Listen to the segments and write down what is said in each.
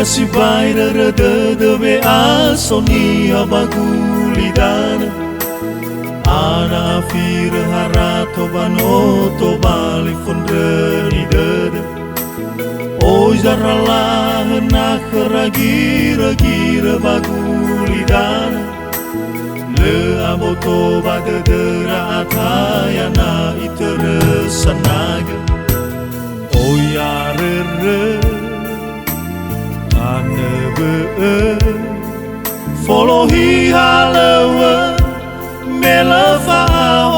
si baira de be asoni abagulidana ana afir harato banoto bali fundreni dede oi zarala na gira gira bagulidana le aboto badedera atayana iteresanaga oi arere follow he halewe melafa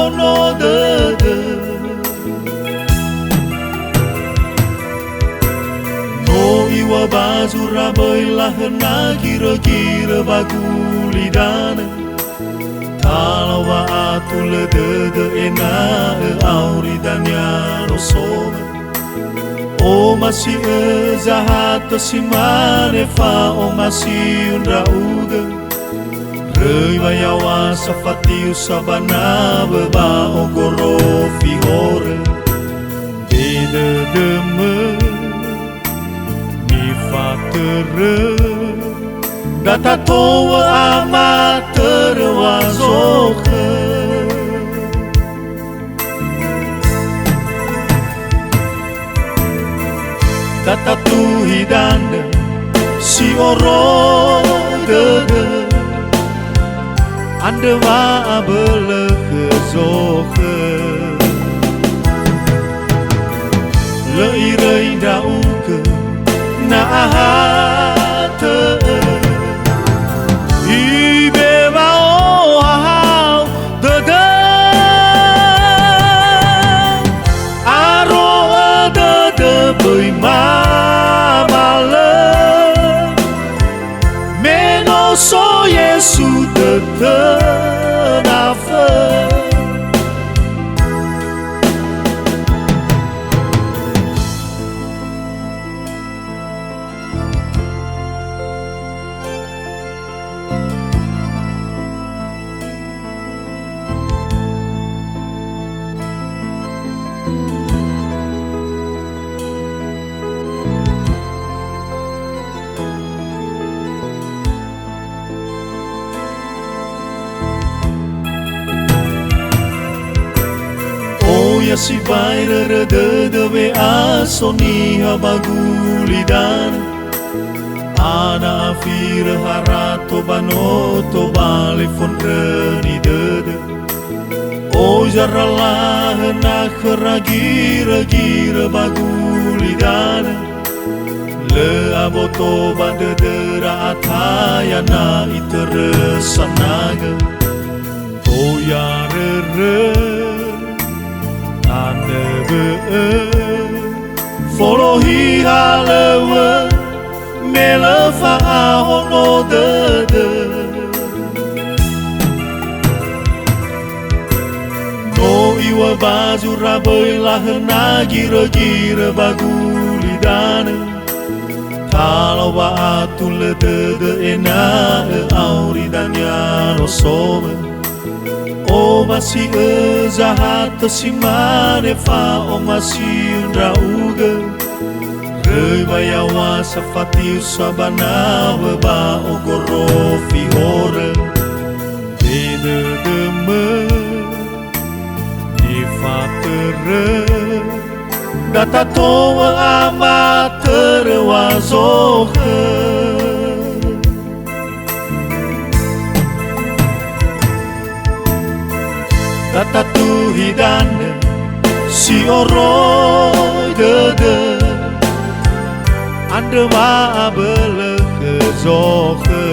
ono de no iwa bazura boilah na gira bagulidana kalau wa atul de ena auridanya no soba o masih zahat si manefa o masih unrauga rei bayawa safatiu sabana beba o goro fihore bede deme ni fatere data toa amater wazoke data tu hidande si oro dede ande wa abele kezoke le irei dauke na ahate ibe wa o hau dede aro dede bui so Yesu tenafe ya si baira de be asoni abagulidana ana afir harato banoto bali fundreni dede o jarala na gira bagulidana le aboto badedera atayana iteresanaga o yarere follow he halewe melafa ono dede no iwa bazura boilah na gira bagulidana kalau wa atul dede ena auridanya no sobe o masih zahat si manefa o masih unrauga rei bayawa safatiu sabana beba o goro fihore bede deme ni fatere data toa amater wazoke data tu hidande si oro dede ande wa abele kezoke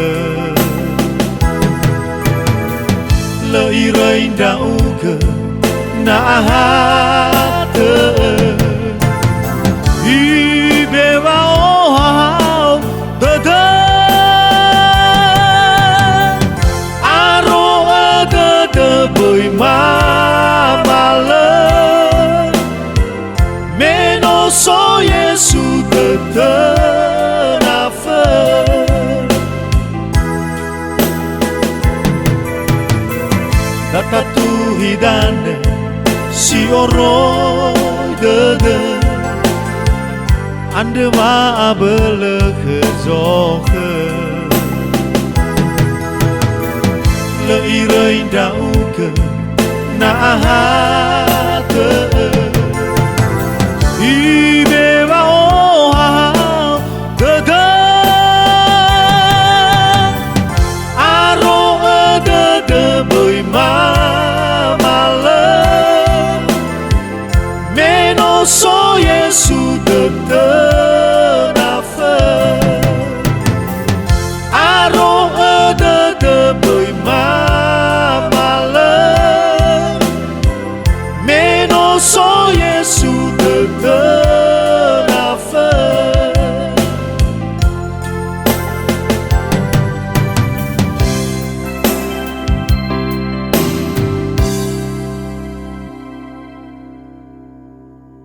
le irei dauke na ahate ibe wa o dede aro dede bui so Yesu tenafe data tu hidande si oro dede Anda ma belekhe zokhe Le irei dauke na